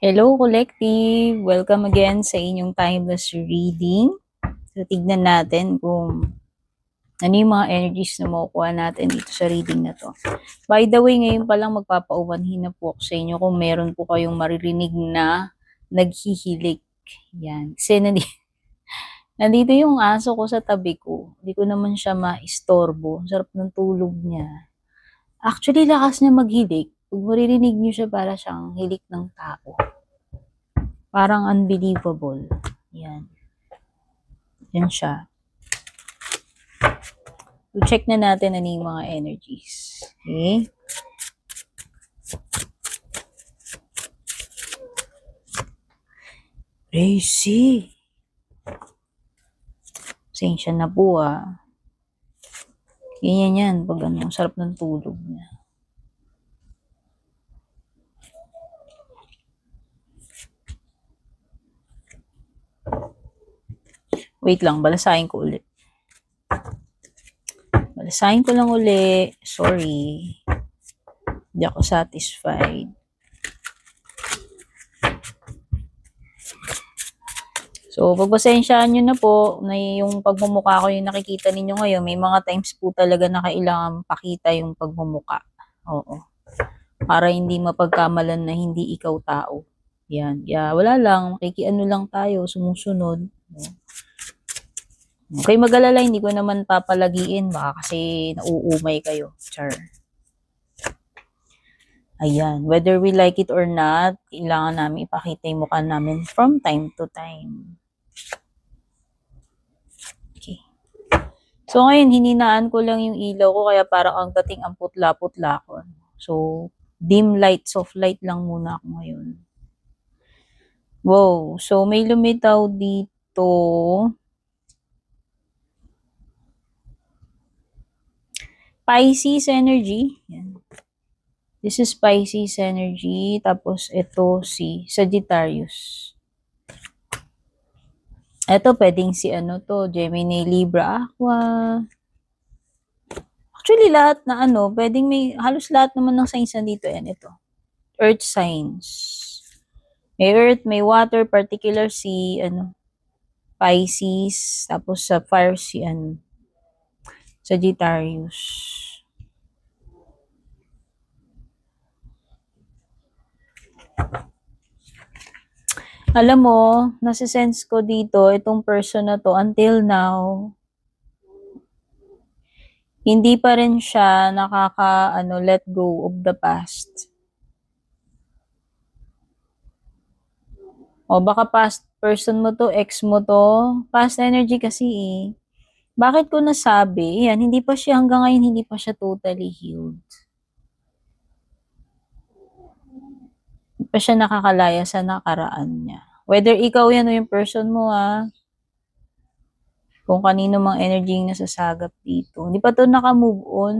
Hello, Collective! Welcome again sa inyong timeless reading. So, tignan natin kung ano yung mga energies na makukuha natin dito sa reading na to. By the way, ngayon pa lang magpapaumanhin na po ako sa inyo kung meron po kayong maririnig na naghihilik. Yan. Kasi nandito yung aso ko sa tabi ko. Hindi ko naman siya maistorbo. Sarap ng tulog niya. Actually, lakas niya maghilik. Pag maririnig niyo siya, para siyang hilik ng tao. Parang unbelievable. Yan. Yan siya. So, check na natin ano yung mga energies. Okay? Crazy. Pasensya na po Ganyan yan. Pag sarap ng tulog niya. Wait lang, balasahin ko ulit. Balasahin ko lang ulit. Sorry. Hindi ako satisfied. So, pagpasensyaan nyo na po na yung pagmumukha ko yung nakikita ninyo ngayon. May mga times po talaga na kailangan pakita yung pagmumukha. Oo. Para hindi mapagkamalan na hindi ikaw tao. Yan. Kaya wala lang, makikiano lang tayo, sumusunod. Okay, mag-alala, hindi ko naman papalagiin. Baka kasi nauumay kayo. Char. Ayan. Whether we like it or not, kailangan namin ipakita yung mukha namin from time to time. Okay. So, ngayon, hininaan ko lang yung ilaw ko, kaya parang ang dating ang putla-putla ko. So, dim light, soft light lang muna ako ngayon. Wow. So, may lumitaw dito. Pisces energy. Yan. This is Pisces energy. Tapos, ito si Sagittarius. Ito, pwedeng si Gemini, Libra, Aqua. Actually, lahat na pwedeng halos lahat naman ng signs nandito. Yan, ito. Earth signs. May earth, may water, particular si, Pisces. Tapos sa fire si, Sagittarius. Alam mo, nasisense ko dito, itong person na to, until now, hindi pa rin siya let go of the past. O baka past person mo to, ex mo to, past energy kasi eh. Bakit ko nasabi? Yan, hindi pa siya hanggang ngayon, hindi pa siya totally healed. Hindi pa siya nakakalaya sa nakaraan niya. Whether ikaw yan o yung person mo kung kanino mang energy yung nasasagap dito. Hindi pa to naka-move on.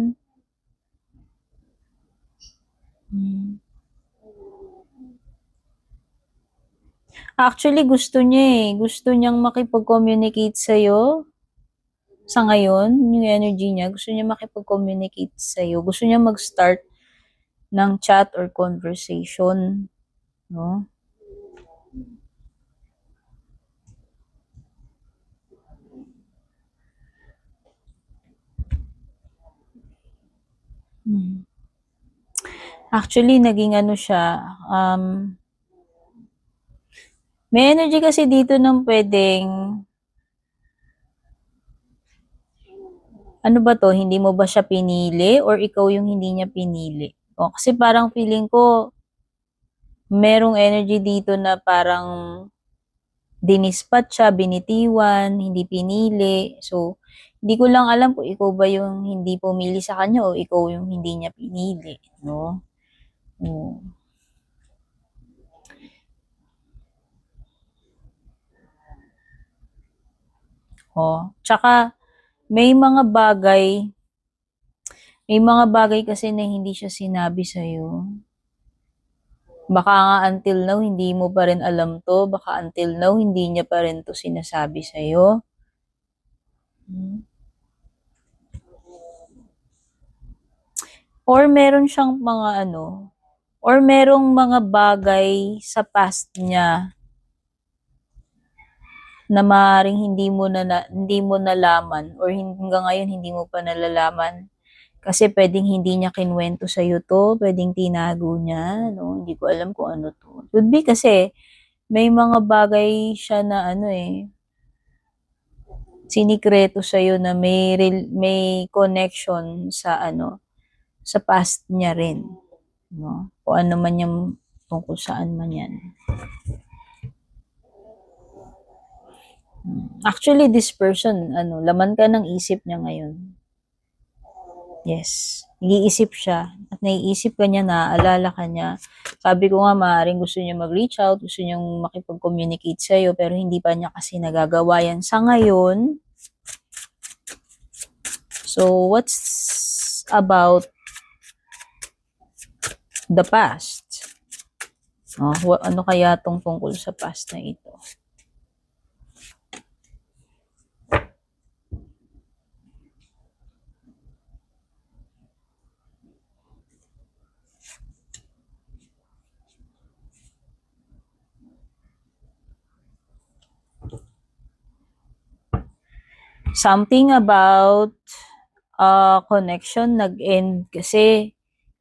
Actually, gusto niya Gusto niyang makipag-communicate sa'yo. Sa ngayon, yung energy niya, gusto niya makipag-communicate sa'yo. Gusto niya mag-start ng chat or conversation. No? Actually, naging siya, may energy kasi dito ng pwedeng, hindi mo ba siya pinili or ikaw yung hindi niya pinili? O, kasi parang feeling ko, merong energy dito na parang dinispat siya, binitiwan, hindi pinili. So, hindi ko lang alam kung ikaw ba yung hindi pumili sa kanya o ikaw yung hindi niya pinili, no? Oh. Tsaka may mga bagay kasi na hindi siya sinabi sa'yo. Baka nga until now, hindi mo pa rin alam to. Baka until now, hindi niya pa rin to sinasabi sa'yo. Or meron siyang mga or merong mga bagay sa past niya na maaaring hindi mo nalaman or hanggang ngayon hindi mo pa nalalaman. Kasi pwedeng hindi niya kinuwento sa iyo 'to, pwedeng tinago niya, no? Hindi ko alam kung ano 'to. Could be kasi may mga bagay siya na sinikreto sa iyo na may connection sa sa past niya rin, no? Kung ano man yung tungkol saan man 'yan. Actually, this person, laman ka ng isip niya ngayon. Yes. Nag-iisip siya. At naiisip ka niya, naaalala ka niya. Sabi ko nga, maaaring gusto niya mag-reach out, gusto niyang makipag-communicate sa'yo, pero hindi pa niya kasi nagagawa yan sa ngayon. So, what's about the past? Ano kaya tong tungkol sa past na ito? Something about connection nag-end kasi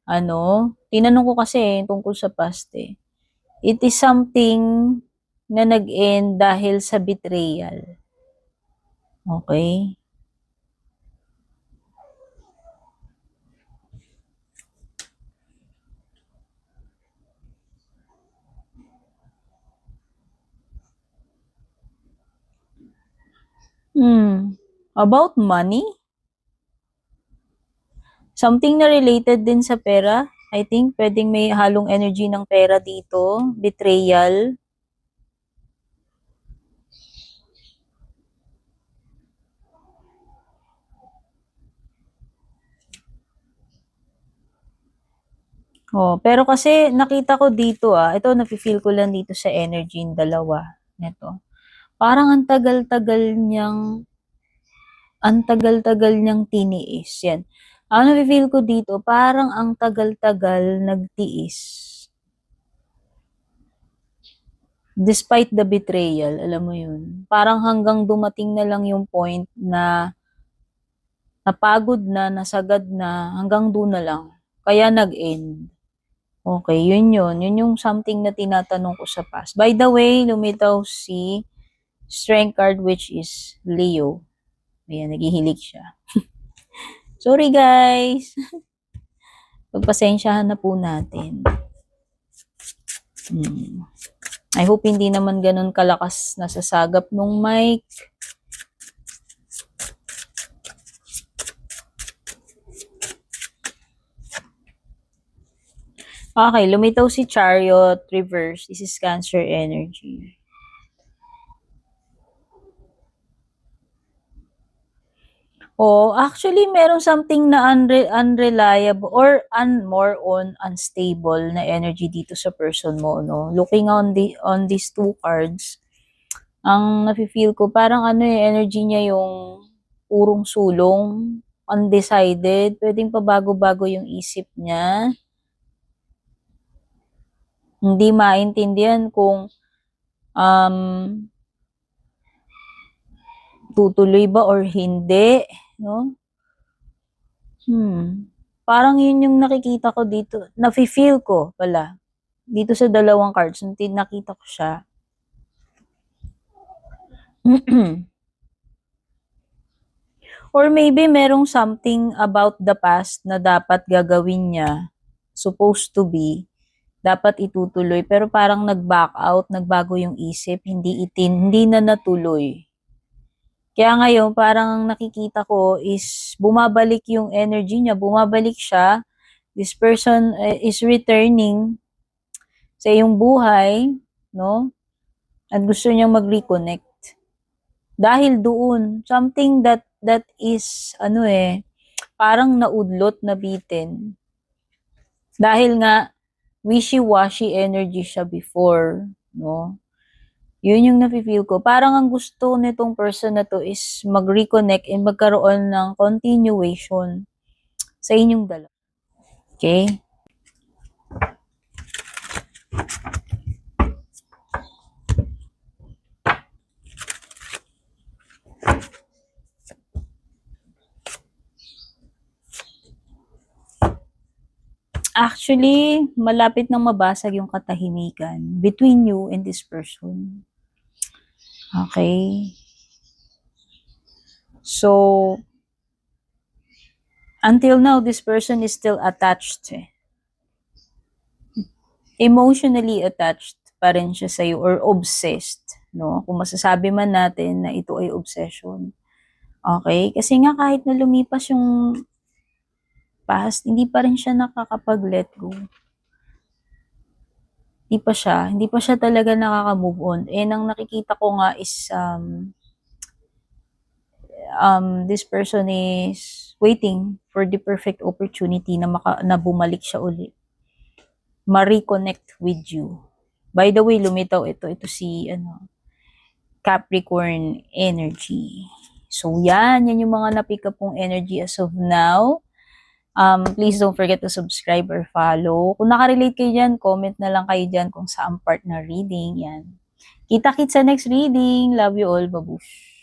tinanong ko kasi tungkol sa past eh. It is something na nag-end dahil sa betrayal. Okay? About money? Something na related din sa pera. I think pwedeng may halong energy ng pera dito. Betrayal. Pero kasi nakita ko dito ito nafe-feel ko lang dito sa energy ng dalawa nito. Parang ang tagal-tagal niyang tiniis. Yan. Ang nafe-feel ko dito, parang ang tagal-tagal nagtiis. Despite the betrayal, alam mo yun. Parang hanggang dumating na lang yung point na napagod na, nasagad na, hanggang doon na lang. Kaya nag-end. Okay, yun yun. Yun yung something na tinatanong ko sa past. By the way, lumitaw si Strength card which is Leo. Ayan, naghihilig siya. Sorry guys! Pagpasensyahan na po natin. I hope hindi naman ganun kalakas na sasagap nung mic. Okay, lumitaw si Chariot Reverse. This is Cancer energy. Actually, meron something na unreliable or more on unstable na energy dito sa person mo, no? Looking on these two cards, ang nafe-feel ko, parang energy niya yung purong sulong, undecided, pwedeng pabago-bago yung isip niya. Hindi maintindihan kung tutuloy ba or hindi, no? Parang yun yung nakikita ko dito. Nafe-feel ko pala. Dito sa dalawang cards, nakita ko siya. Or maybe merong something about the past na dapat gagawin niya, supposed to be, dapat itutuloy, pero parang nag-back out, nagbago yung isip, hindi na natuloy. Kaya ngayon, parang nakikita ko is bumabalik yung energy niya, bumabalik siya. This person is returning sa iyong buhay, no? At gusto niyang mag-reconnect. Dahil doon, something that is, parang naudlot, nabitin. Dahil nga, wishy-washy energy siya before, no? Yun yung nafe-feel ko. Parang ang gusto nitong person na to is mag-reconnect and magkaroon ng continuation sa inyong dalawa. Okay? Actually, malapit nang mabasag yung katahimikan between you and this person. Okay? So, until now, this person is still attached. Emotionally attached pa rin siya sa'yo or obsessed. No? Kung masasabi man natin na ito ay obsession. Okay? Kasi nga kahit na lumipas yung past, hindi pa rin siya nakakapag-let go. Hindi pa siya talaga nakaka-move on. And ang nakikita ko nga is this person is waiting for the perfect opportunity na bumalik siya ulit. Ma-reconnect with you. By the way, lumitaw ito si Capricorn energy. So yan yung mga na-pick up pong energy as of now. Please don't forget to subscribe or follow. Kung nakarelate kayo dyan, comment na lang kayo dyan kung saan part na reading. Yan. Kita-kits sa next reading. Love you all. Babush.